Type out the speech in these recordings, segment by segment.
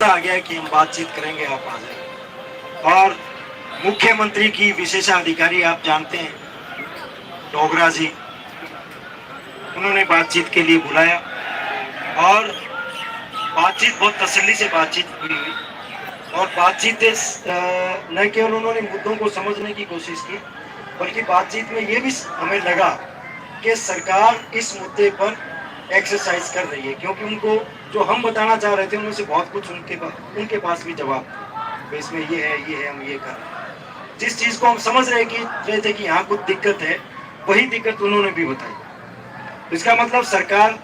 आ गया कि हम बातचीत करेंगे, आप आ जाए। और मुख्यमंत्री की विशेषाधिकारी आप जानते हैं डोगरा जी, उन्होंने बातचीत के लिए बुलाया और बातचीत बहुत तसल्ली से बातचीत हुई और बातचीत न केवल उन्होंने मुद्दों को समझने की कोशिश की, बल्कि बातचीत में ये भी हमें लगा कि सरकार इस मुद्दे पर एक्सरसाइज कर रही है, क्योंकि उनको जो हम बताना चाह रहे थे उनमें से बहुत कुछ उनके पास भी जवाब था। इसमें ये है, हम ये कर रहे हैं। जिस चीज को हम समझ रहे थे कि यहाँ कुछ दिक्कत है, वही दिक्कत उन्होंने भी बताई। इसका मतलब सरकार,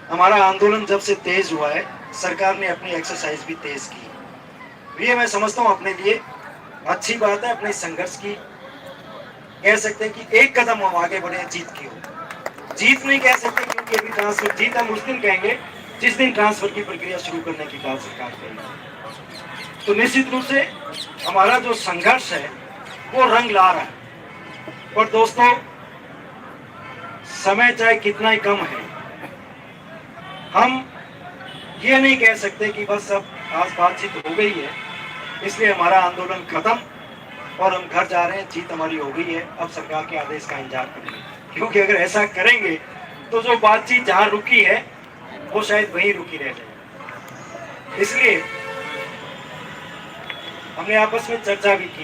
हमारा आंदोलन जब से तेज हुआ है, सरकार ने अपनी एक्सरसाइज भी तेज की। ये मैं समझता हूँ अपने लिए अच्छी बात है। अपने संघर्ष की कह सकते हैं कि एक कदम हम आगे बढ़े जीत की हो। जीत नहीं कह सकते क्योंकि अभी ट्रांसफर, जीत हम उस दिन कहेंगे जिस दिन ट्रांसफर की प्रक्रिया शुरू करने की बात सरकार करेगी। तो निश्चित रूप से हमारा जो संघर्ष है वो रंग ला रहा है। और दोस्तों, समय चाहे कितना ही कम है, हम ये नहीं कह सकते कि बस अब आज बातचीत हो गई है इसलिए हमारा आंदोलन खत्म और हम घर जा रहे हैं, जीत हमारी हो गई है, अब सरकार के आदेश का इंतजार करेंगे। क्योंकि अगर ऐसा करेंगे तो जो बातचीत जहां रुकी है वो शायद वहीं रुकी रह जाए। इसलिए हमने आपस में चर्चा भी की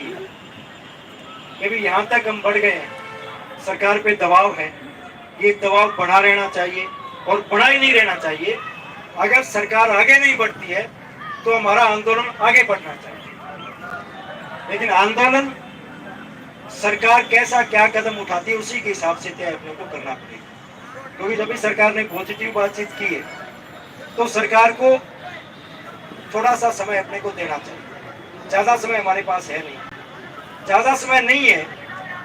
कि भी यहां तक हम बढ़ गए हैं, सरकार पे दबाव है, ये दबाव बढ़ा रहना चाहिए और बढ़ा ही नहीं रहना चाहिए। अगर सरकार आगे नहीं बढ़ती है तो हमारा आंदोलन आगे बढ़ना चाहिए। लेकिन आंदोलन सरकार कैसा क्या कदम उठाती है उसी के हिसाब से तय अपने को करना पड़ेगा। क्योंकि जब भी सरकार ने पॉजिटिव बातचीत की है तो सरकार को थोड़ा सा समय अपने को देना चाहिए। ज्यादा समय हमारे पास है नहीं, ज्यादा समय नहीं है,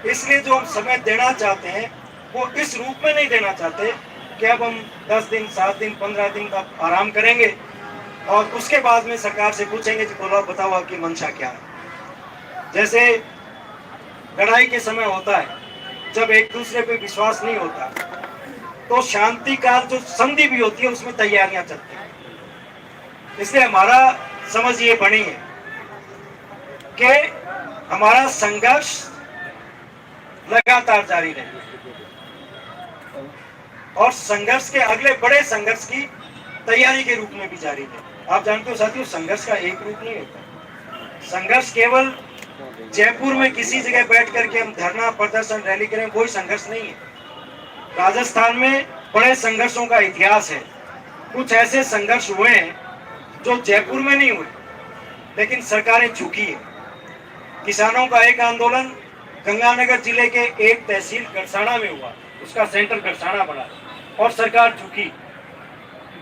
इसलिए जो हम समय देना चाहते हैं वो इस रूप में नहीं देना चाहते कि अब हम 10 दिन 7 दिन 15 दिन का आराम करेंगे और उसके बाद में सरकार से पूछेंगे कि बोलो बताओ आपकी मंशा क्या है। जैसे लड़ाई के समय होता है, जब एक दूसरे पे विश्वास नहीं होता तो शांति काल जो संधि भी होती है उसमें तैयारियां चलती हैं। इसलिए हमारा समझ ये बनी है कि हमारा संघर्ष लगातार जारी रहे और संघर्ष के अगले बड़े संघर्ष की तैयारी के रूप में भी जारी रहे। आप जानते हो साथियों, संघर्ष का एक रूप नहीं होता। संघर्ष केवल जयपुर में किसी जगह बैठ करके हम धरना प्रदर्शन रैली करें वही संघर्ष नहीं है। राजस्थान में बड़े संघर्षों का इतिहास है। कुछ ऐसे संघर्ष हुए हैं जो जयपुर में नहीं हुए लेकिन सरकारें झुकी है। किसानों का एक आंदोलन गंगानगर जिले के एक तहसील गड़साना में हुआ, उसका सेंटर गड़साना बना और सरकार झुकी।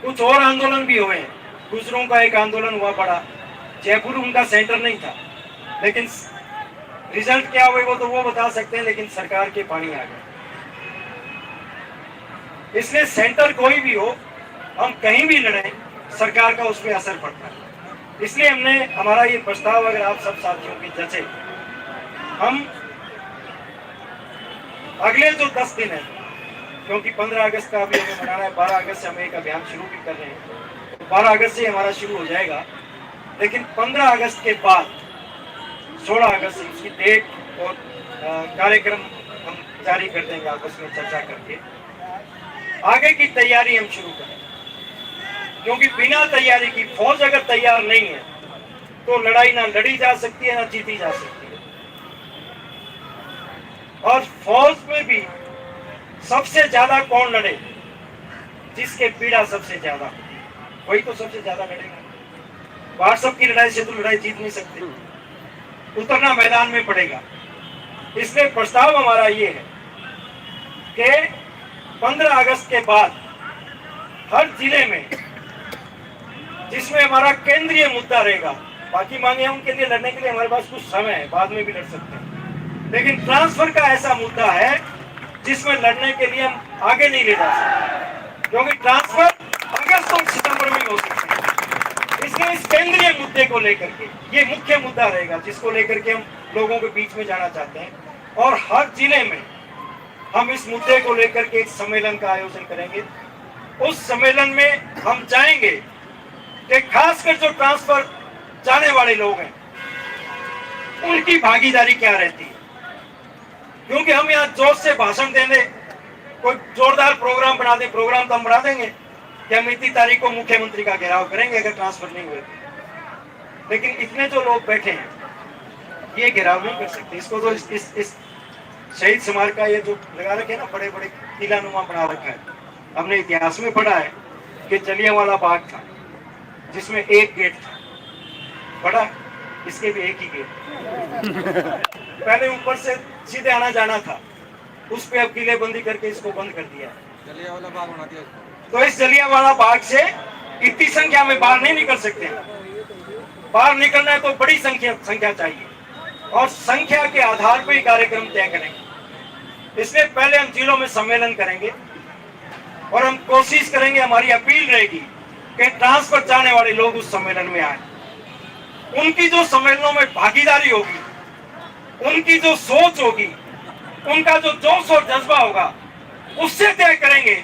कुछ और आंदोलन भी हुए हैं, गुजरों का एक आंदोलन हुआ बड़ा, जयपुर उनका सेंटर नहीं था, लेकिन रिजल्ट क्या हुए वो तो वो बता सकते हैं, लेकिन सरकार के पानी आ गए। इसलिए सेंटर कोई भी हो, हम कहीं भी लड़ें, सरकार का उसमें असर पड़ता है। इसलिए हमने हमारा ये प्रस्ताव, अगर आप सब साथियों की जचे, हम अगले जो 10 दिन है, क्योंकि 15 अगस्त का अभी हमें मनाना है, 12 अगस्त से हम एक अभियान शुरू भी कर रहे हैं, तो 12 अगस्त से हमारा शुरू हो जाएगा। लेकिन 15 अगस्त के बाद 16 अगस्त से उसकी डेट और कार्यक्रम हम जारी कर देंगे, आपस में चर्चा करके आगे की तैयारी हम शुरू करें। क्योंकि बिना तैयारी की फौज अगर तैयार नहीं है तो लड़ाई ना लड़ी जा सकती है ना जीती जा सकती है। और फौज में भी सबसे ज्यादा कौन लड़े? जिसके पीड़ा सबसे ज्यादा, वही तो सबसे ज्यादा लड़ेगा। व्हाट्सएप की लड़ाई से तो लड़ाई जीत नहीं सकती, उतरना मैदान में पड़ेगा। इसलिए प्रस्ताव हमारा ये है कि 15 अगस्त के बाद हर जिले में, जिसमें हमारा केंद्रीय मुद्दा रहेगा, बाकी मांगे उनके लिए लड़ने के लिए हमारे पास कुछ समय है, बाद में भी लड़ सकते हैं, लेकिन ट्रांसफर का ऐसा मुद्दा है जिसमें लड़ने के लिए हम आगे नहीं ले जा सकते, क्योंकि ट्रांसफर अगस्त और सितंबर में हो सकते हैं। इसलिए इस केंद्रीय मुद्दे को लेकर के ये मुख्य मुद्दा रहेगा जिसको लेकर के हम लोगों के बीच में जाना चाहते हैं, और हर जिले में हम इस मुद्दे को लेकर के एक सम्मेलन का आयोजन करेंगे। उस सम्मेलन में हम चाहेंगे कि खासकर जो ट्रांसफर जाने वाले लोग हैं, उनकी भागीदारी क्या रहती है? क्योंकि हम यहाँ जोश से भाषण देने, कोई जोरदार प्रोग्राम बना दे, प्रोग्राम तो हम बना देंगे कि हम इतनी तारीख को मुख्यमंत्री का घेराव करेंगे अगर ट्रांसफर नहीं हुए, लेकिन इतने जो लोग बैठे हैं ये घेराव नहीं कर सकते। इसको तो इस शहीद स्मारक का ये जो लगा रखे हैं ना, बड़े बड़े किला नुमा बना रखा है, हमने इतिहास में पढ़ा है कि जलियांवाला बाग था जिसमें एक गेट था, बड़ा, इसके भी एक ही गेट पहले ऊपर से सीधे आना जाना था, उस पे अब किलेबंदी करके इसको बंद कर दिया, जलियांवाला बाग बना दिया। तो इस जलियांवाला बाग से इतनी संख्या में बाहर नहीं निकल सकते, बाहर निकलना है तो बड़ी संख्या चाहिए और संख्या के आधार पर ही कार्यक्रम तय करेंगे। इसलिए पहले हम जिलों में सम्मेलन करेंगे और हम कोशिश करेंगे, हमारी अपील रहेगी कि ट्रांसफर चाहने वाले लोग उस सम्मेलन में आए, उनकी जो सम्मेलनों में भागीदारी होगी, उनकी जो सोच होगी, उनका जो जोश और जज्बा होगा, उससे तय करेंगे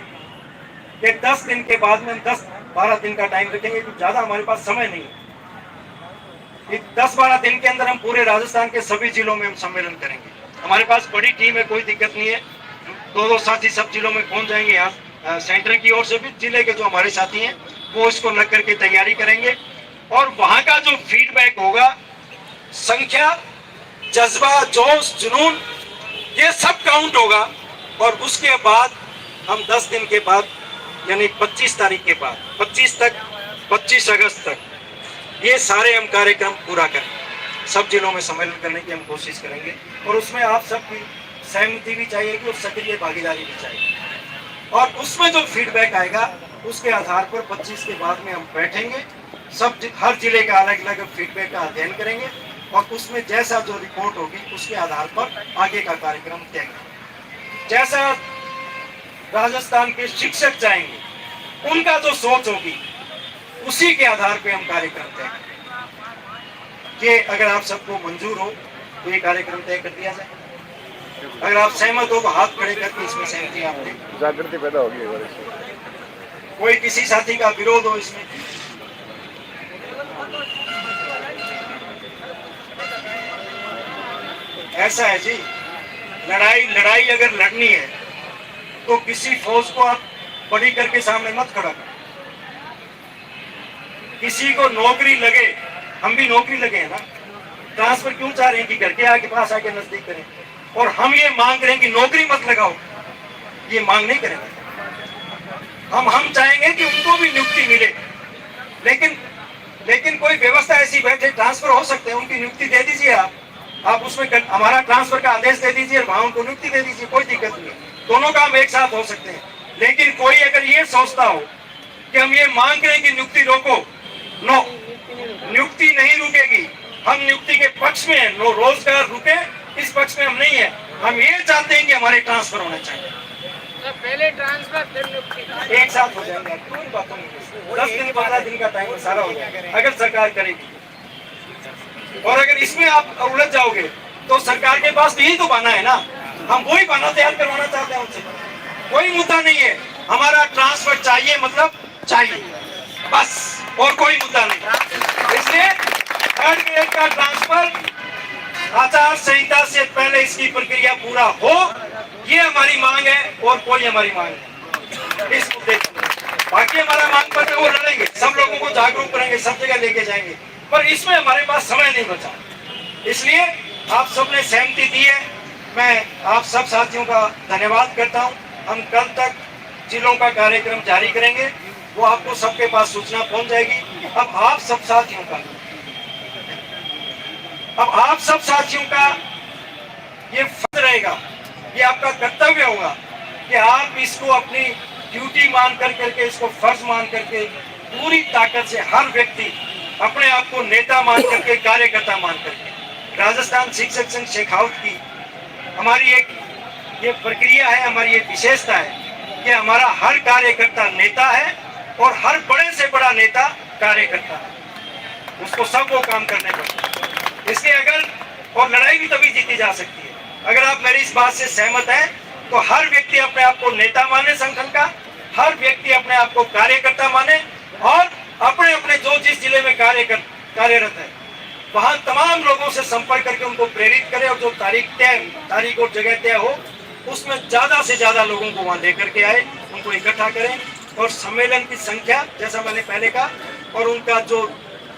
कि 10 दिन के बाद में हम 10-12 दिन का टाइम रखेंगे, क्योंकि ज्यादा हमारे पास समय नहीं है। 10-12 दिन के अंदर हम पूरे राजस्थान के सभी जिलों में हम सम्मेलन करेंगे। हमारे पास बड़ी टीम है, कोई दिक्कत नहीं है, 2-2 साथी सब जिलों में पहुंच जाएंगे। यहाँ सेंटर की ओर से भी जिले के जो हमारे साथी हैं वो इसको लग करके तैयारी करेंगे और वहां का जो फीडबैक होगा, संख्या, जज्बा, जोश, जुनून, ये सब काउंट होगा और उसके बाद हम 10 दिन के बाद यानी 25 तारीख के बाद 25 अगस्त तक ये सारे हम कार्यक्रम पूरा करें, सब जिलों में सम्मेलन करने की हम कोशिश करेंगे और उसमें आप सबकी सहमति भी चाहिएगी और सक्रिय भागीदारी भी चाहिए और उसमें जो फीडबैक आएगा उसके आधार पर 25 के बाद में हम बैठेंगे, सब हर जिले का अलग अलग फीडबैक का अध्ययन करेंगे और उसमें जैसा जो रिपोर्ट होगी उसके आधार पर आगे का कार्यक्रम तय करेंगे। जैसा राजस्थान के शिक्षक चाहेंगे, उनका जो सोच होगी, उसी के आधार पे हम कार्यक्रम तय करेंगे। कि अगर आप सबको मंजूर हो तो ये कार्यक्रम तय कर दिया जाए, अगर आप सहमत हो तो हाथ खड़े करके इसमें सहमति आप दें। जागृति पैदा होगी। कोई किसी साथी का विरोध हो इसमें? ऐसा है जी, लड़ाई अगर लड़नी है तो किसी फौज को आप बड़ी करके सामने मत खड़ा करो। किसी को नौकरी लगे, हम भी नौकरी लगे हैं ना, ट्रांसफर क्यों चाह रहे हैं कि घर के आगे पास आके नजदीक करें, और हम ये मांग करें कि नौकरी मत लगाओ, ये मांग नहीं करेंगे। हम चाहेंगे कि उनको भी नियुक्ति मिले, लेकिन कोई व्यवस्था ऐसी बैठे, ट्रांसफर हो सकते हैं, उनकी नियुक्ति दे दीजिए आप उसमें हमारा ट्रांसफर का आदेश दे दीजिए, वहां उनको नियुक्ति दे दीजिए, कोई दिक्कत नहीं है, दोनों काम एक साथ हो सकते हैं। लेकिन कोई अगर ये सोचता हो कि हम ये मांग करें कि नियुक्ति रोको, नो, नियुक्ति नहीं रुकेगी, हम नियुक्ति के पक्ष में हैं, नो, रोजगार रुके इस पक्ष में हम नहीं है, हम ये चाहते हैं कि हमारे ट्रांसफर होना चाहिए। पहले ट्रांसफर फिर नियुक्ति एक साथ हो जाएंगे, कोई बात नहीं, 10 दिन 15 दिन का टाइम सारा हो जाएगा अगर सरकार करेगी। और अगर इसमें आप उलझ जाओगे तो सरकार के पास यही तो बहाना है ना, हम वही बहाना तैयार करवाना चाहते हैं उनसे, कोई मुद्दा नहीं है, हमारा ट्रांसफर चाहिए मतलब चाहिए, बस, और कोई मुद्दा नहीं। इसलिए थर्ड ग्रेड का ट्रांसफर आचार संहिता से पहले इसकी प्रक्रिया पूरा हो, ये हमारी मांग है और कोई हमारी मांग है इस मुद्दे पर। बाकी हमारा मांग पत्र वो लड़ेंगे, सब लोगों को जागरूक करेंगे, सब जगह लेके जाएंगे, पर इसमें हमारे पास समय नहीं बचा। इसलिए आप सबने सहमति दी है, मैं आप सब साथियों का धन्यवाद करता हूं। हम कल तक जिलों का कार्यक्रम जारी करेंगे, वो आपको सबके पास सूचना पहुंच जाएगी। अब आप सब साथियों का ये फर्ज रहेगा, ये आपका कर्तव्य होगा कि आप इसको अपनी ड्यूटी मान करके, इसको फर्ज मान करके, पूरी ताकत से हर व्यक्ति अपने आप को नेता मान करके, कार्यकर्ता मान करके, राजस्थान शिक्षक संघ शेखावत की हमारी एक ये प्रक्रिया है, हमारी एक विशेषता है कि हमारा हर कार्यकर्ता नेता है और हर बड़े से बड़ा नेता कार्यकर्ता है, उसको सब वो काम करने पड़ते हैं। इसलिए और लड़ाई भी तभी जीती जा सकती है अगर आप मेरी इस बात से सहमत हैं, तो हर व्यक्ति अपने आप को नेता माने संगठन का, हर व्यक्ति अपने आप को कार्यकर्ता माने और अपने अपने जो जिस जिले में कार्यरत है वहां तमाम लोगों से संपर्क करके उनको प्रेरित करें और जो तारीख और जगह तय हो उसमें ज्यादा से ज्यादा लोगों को वहां लेकर के आए, उनको इकट्ठा करें और सम्मेलन की संख्या जैसा मैंने पहले कहा और उनका जो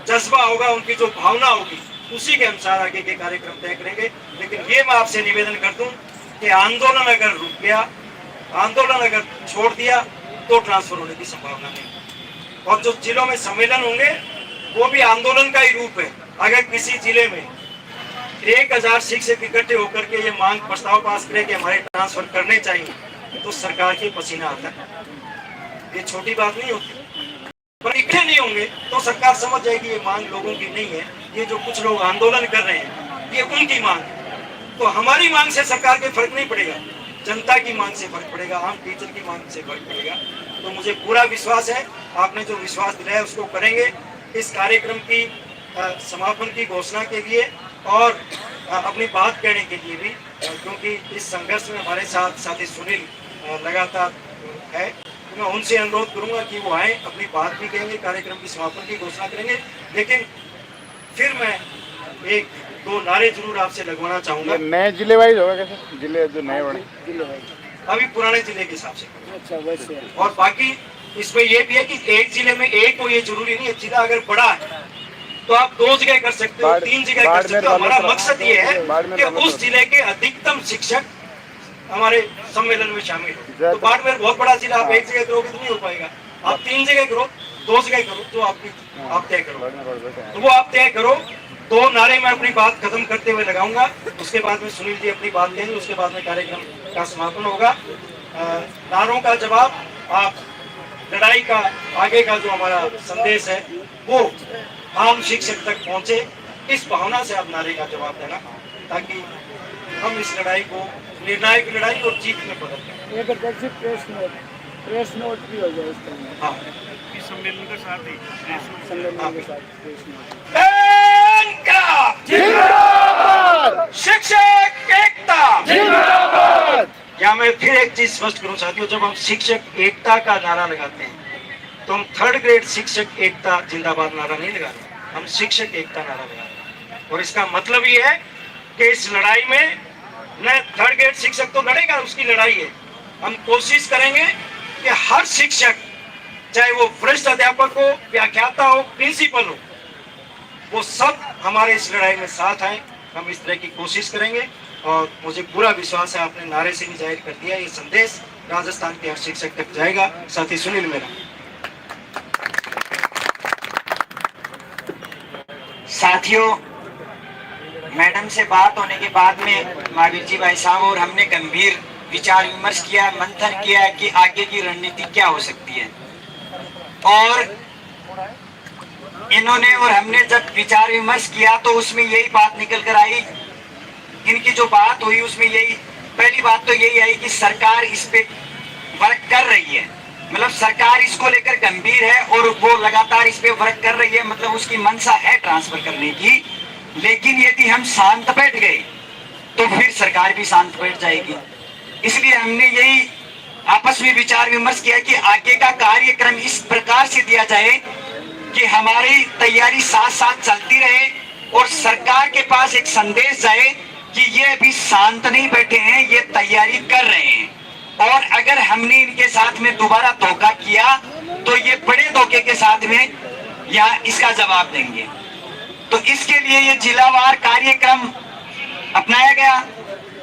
जज्बा होगा, उनकी जो भावना होगी, उसी के अनुसार आगे के कार्यक्रम तय करेंगे। लेकिन ये मैं आपसे निवेदन कर दूं कि आंदोलन अगर रुक गया, आंदोलन अगर छोड़ दिया तो ट्रांसफर होने की संभावना नहीं। और जो जिलों में सम्मेलन होंगे वो भी आंदोलन का ही रूप है। अगर किसी जिले में 1000 शिक्षक इकट्ठे होकर के ये मांग प्रस्ताव पास करें कि हमारे ट्रांसफर करने चाहिए तो सरकार के पसीना आता है। ये छोटी बात नहीं होती, पर इकट्ठे नहीं होंगे तो सरकार समझ जाएगी ये मांग लोगों की नहीं है, ये जो कुछ लोग आंदोलन कर रहे हैं ये उनकी मांग है। तो हमारी मांग से सरकार के फर्क नहीं पड़ेगा, जनता की मांग से फर्क पड़ेगा, आम टीचर की मांग से फर्क पड़ेगा। तो मुझे पूरा विश्वास है आपने जो विश्वास दिलाया उसको करेंगे। इस कार्यक्रम की समापन की घोषणा के लिए और अपनी बात कहने के लिए भी, क्योंकि इस संघर्ष में हमारे साथ साथी सुनील लगातार है, तो मैं उनसे अनुरोध करूंगा कि वो आए, अपनी बात भी कहेंगे, कार्यक्रम की समापन की घोषणा करेंगे। लेकिन फिर मैं एक दो नारे जरूर आपसे लगवाना चाहूंगा। नए जिले वाइज होगा कैसे? जिले जो नए बने जिले वाइज, अभी पुराने जिले के हिसाब से। अच्छा वैसे। और बाकी इसमें ये भी है कि एक जिले में एक को ये जरूरी नहीं है, जिला अगर बड़ा है तो आप 2 जगह कर सकते हो, 3 जगह कर सकते हो। हमारा मकसद ये है कि उस जिले के अधिकतम शिक्षक हमारे सम्मेलन में शामिल हो। तो बाड़मेर बहुत बड़ा जिला, आप एक जगह करोगे तो नहीं हो पाएगा, आप 3 जगह करो, 2 जगह करो, तो आप तय करो, तो वो आप तय करो। 2 नारे मैं अपनी बात खत्म करते हुए लगाऊंगा, उसके बाद में सुनील जी अपनी बात लेंगे, उसके बाद में कार्यक्रम का समापन होगा। नारों का जवाब आप, लड़ाई का आगे का जो हमारा संदेश है वो आम शिक्षक तक पहुंचे, इस भावना से आप नारे का जवाब देना, ताकि हम इस लड़ाई को निर्णायक लड़ाई और जीत में बदल दें। एक प्रेस नोट भी हो जाए इसका। हाँ, सम्मेलन के साथ ही सम्मेलन के साथ प्रेस नोट। शिक्षक एकता जिंदाबाद। या मैं फिर एक चीज स्पष्ट करूं साथियों, जब हम शिक्षक एकता का नारा लगाते हैं तो हम 3rd ग्रेड शिक्षक एकता जिंदाबाद नारा नहीं लगाते, हम शिक्षक एकता नारा लगाते हैं। और इसका मतलब ये है कि इस लड़ाई में न 3rd ग्रेड शिक्षक तो लड़ेगा, उसकी लड़ाई है। हम कोशिश करेंगे कि हर शिक्षक, चाहे वो वरिष्ठ अध्यापक हो, व्याख्याता हो, प्रिंसिपल हो, वो सब हमारे इस लड़ाई में साथ आए। हम इस तरह की कोशिश करेंगे और मुझे पूरा विश्वास है, आपने नारे से भी जाहिर कर दिया, ये संदेश राजस्थान के हर शिक्षक तक जाएगा। साथी सुनील मेरा। साथियों, मैडम से बात होने के बाद में महावीर जी भाई साहब और हमने गंभीर विचार विमर्श किया, मंथन किया कि आगे की रणनीति क्या हो सकती है। और इन्होंने और हमने जब विचार विमर्श किया तो उसमें यही बात निकल कर आई, इनकी जो बात हुई उसमें यही, पहली बात तो यही आई कि सरकार इस पे वर्क कर रही है, मतलब सरकार इसको लेकर गंभीर है और वो लगातार इस पे वर्क कर रही है, मतलब उसकी मंशा है ट्रांसफर करने की। लेकिन यदि हम शांत बैठ गए तो फिर सरकार भी शांत बैठ जाएगी। इसलिए हमने यही आपस में विचार विमर्श किया कि आगे का कार्यक्रम इस प्रकार से दिया जाए कि हमारी तैयारी साथ साथ चलती रहे और सरकार के पास एक संदेश जाए कि ये अभी शांत नहीं बैठे हैं, ये तैयारी कर रहे हैं, और अगर हमने इनके साथ में दोबारा धोखा किया तो ये बड़े धोखे के साथ में यहाँ इसका जवाब देंगे। तो इसके लिए ये जिलावार कार्यक्रम अपनाया गया।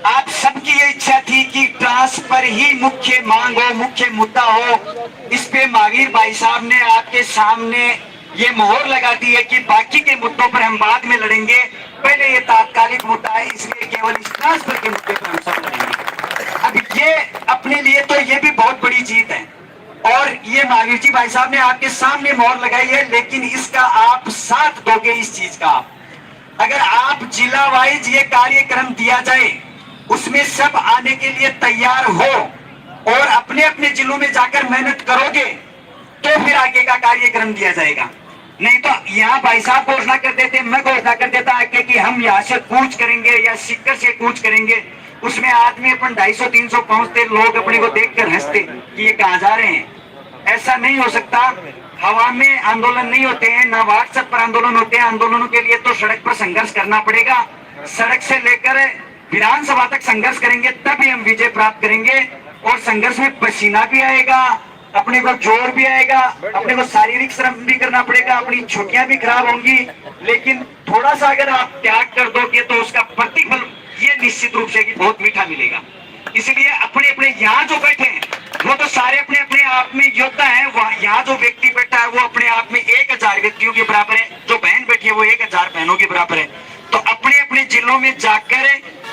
आप सबकी ये इच्छा थी कि ट्रांसफर ही मुख्य मांग हो, मुख्य मुद्दा हो। इस पे महावीर भाई साहब ने आपके सामने ये मोहर लगा दी है कि बाकी के मुद्दों पर हम बाद में लड़ेंगे, पहले ये तात्कालिक मुद्दा है, इसलिए केवल इस ट्रांसफर के मुद्दे पर हम सब लड़ेंगे। अब ये अपने लिए तो ये भी बहुत बड़ी जीत है और ये महावीर जी भाई साहब ने आपके सामने मोहर लगाई है, लेकिन इसका आप साथ दोगे इस चीज का। अगर आप जिला वाइज ये कार्यक्रम दिया जाए, उसमें सब आने के लिए तैयार हो और अपने अपने जिलों में जाकर मेहनत करोगे तो फिर आगे का कार्यक्रम दिया जाएगा। नहीं तो यहाँ भाई साहब घोषणा कर देते, मैं घोषणा कर देता आके कि हम यहाँ से कूच करेंगे या सिक्कर से कूच करेंगे, उसमें आदमी अपन 250-300 पहुंचते, लोग अपने को देखकर हंसते कि ये कहाँ जा रहे हैं। ऐसा नहीं हो सकता। हवा में आंदोलन नहीं होते हैं, ना व्हाट्सएप पर आंदोलन होते हैं। आंदोलनों के लिए तो सड़क पर संघर्ष करना पड़ेगा। सड़क से लेकर विधानसभा तक संघर्ष करेंगे, तभी हम विजय प्राप्त करेंगे। और संघर्ष में पसीना भी आएगा, अपने को जोर भी आएगा, अपने को शारीरिक श्रम भी करना पड़ेगा, अपनी छुट्टियां भी खराब होंगी। लेकिन थोड़ा सा अगर आप त्याग कर दोगे तो उसका प्रतिफल ये निश्चित रूप से कि बहुत मीठा मिलेगा। इसलिए अपने अपने यहाँ जो बैठे हैं वो तो सारे अपने अपने आप में योद्धा हैं। वहाँ यहाँ जो व्यक्ति बैठा है वो अपने आप में 1000 व्यक्तियों के बराबर है। जो बहन बैठी है वो 1000 बहनों के बराबर है। तो अपने अपने जिलों में जाकर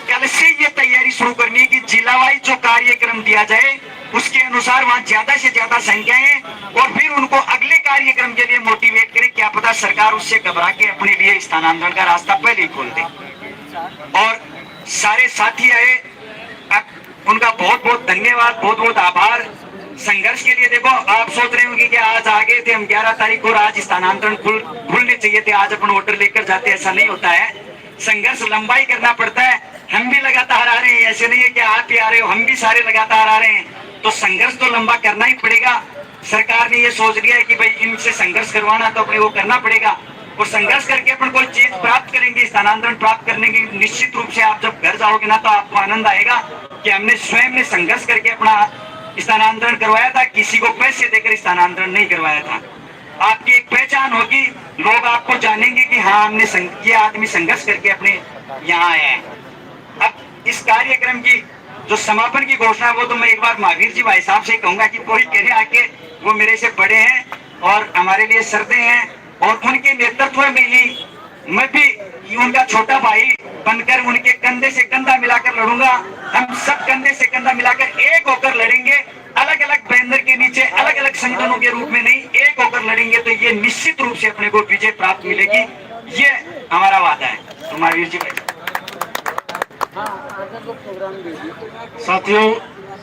कल से ये तैयारी शुरू करनी है कि जिला वाइज जो कार्यक्रम दिया जाए उसके अनुसार वहाँ ज्यादा से ज्यादा संख्याएं, और फिर उनको अगले कार्यक्रम के लिए मोटिवेट करें। क्या पता सरकार उससे घबरा के अपने लिए स्थानांतरण का रास्ता पहले ही खोल दे। और सारे साथी आए, उनका बहुत बहुत धन्यवाद, बहुत बहुत आभार। संघर्ष के लिए देखो, आप सोच रहे होंगे कि आज आ गए थे हम 11 तारीख को और आज स्थानांतरण खुलने चाहिए थे, आज अपन वोटर लेकर जाते, ऐसा नहीं होता है। संघर्ष लंबा ही करना पड़ता है। हम भी लगातार आ रहे हैं, ऐसे नहीं है कि आप ही आ रहे हो, हम भी सारे लगातार आ रहे हैं। तो संघर्ष तो लंबा करना ही पड़ेगा। सरकार ने ये सोच लिया है कि भाई इनसे संघर्ष करवाना तो अपने वो करना पड़ेगा। और संघर्ष करके अपन कोई चीज प्राप्त करेंगे, स्थानांतरण प्राप्त करने की निश्चित रूप से आप जब घर जाओगे ना तो आपको आनंद आएगा कि हमने स्वयं में संघर्ष करके अपना स्थानांतरण करवाया था, किसी को पैसे देकर स्थानांतरण नहीं करवाया था। आपकी एक पहचान होगी, लोग आपको जानेंगे कि हाँ हमने ये आदमी संघर्ष करके अपने यहाँ आया है। अब इस कार्यक्रम की जो समापन की घोषणा वो तो मैं एक बार महावीर जी भाई साहब से कहूंगा कि कोई कहे आके, वो मेरे से बड़े हैं और हमारे लिए सरदे हैं, और उनके नेतृत्व में ही मैं भी उनका छोटा भाई बनकर उनके कंधे से कंधा मिलाकर लड़ूंगा। हम सब कंधे से कंधा मिलाकर एक होकर लड़ेंगे, अलग अलग बैनर के नीचे अलग अलग संगठनों के रूप में नहीं, एक होकर लड़ेंगे तो ये निश्चित रूप से अपने को विजय प्राप्त मिलेगी। ये हमारा वादा है। तो महावीर जी भाई साथियों,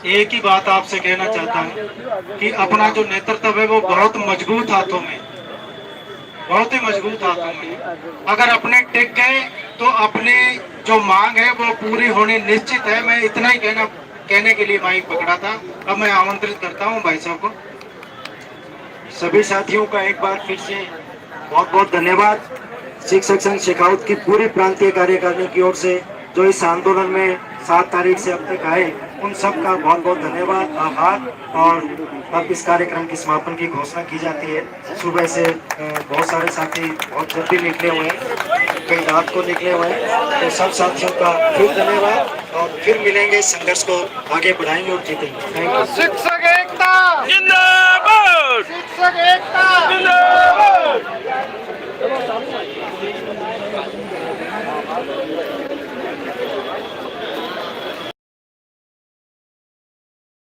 एक ही बात आपसे कहना चाहता हूँ कि अपना जो नेतृत्व है वो बहुत मजबूत हाथों में, बहुत ही मजबूत हाथों में। अगर अपने टिक गए तो अपनी जो मांग है वो पूरी होनी निश्चित है। मैं इतना ही कहने के लिए माइक पकड़ा था। अब मैं आमंत्रित करता हूँ भाई साहब को। सभी साथियों का एक बार फिर से बहुत बहुत धन्यवाद। शिक्षक संघ शेखावत की पूरी प्रांतीय कार्यकारिणी की ओर से जो इस आंदोलन में 7 तारीख से अब तक आए, उन सब का बहुत बहुत धन्यवाद, आभार। और अब इस कार्यक्रम की समापन की घोषणा की जाती है। सुबह से बहुत सारे साथी बहुत जल्दी निकले हुए हैं, कई रात को निकले हुए हैं। तो सब साथियों का फिर धन्यवाद, और फिर मिलेंगे, संघर्ष को आगे बढ़ाएंगे और जीतेंगे। Thank you. शिक्षक एकता जिंदाबाद, शिक्षक एकता जिंदाबाद।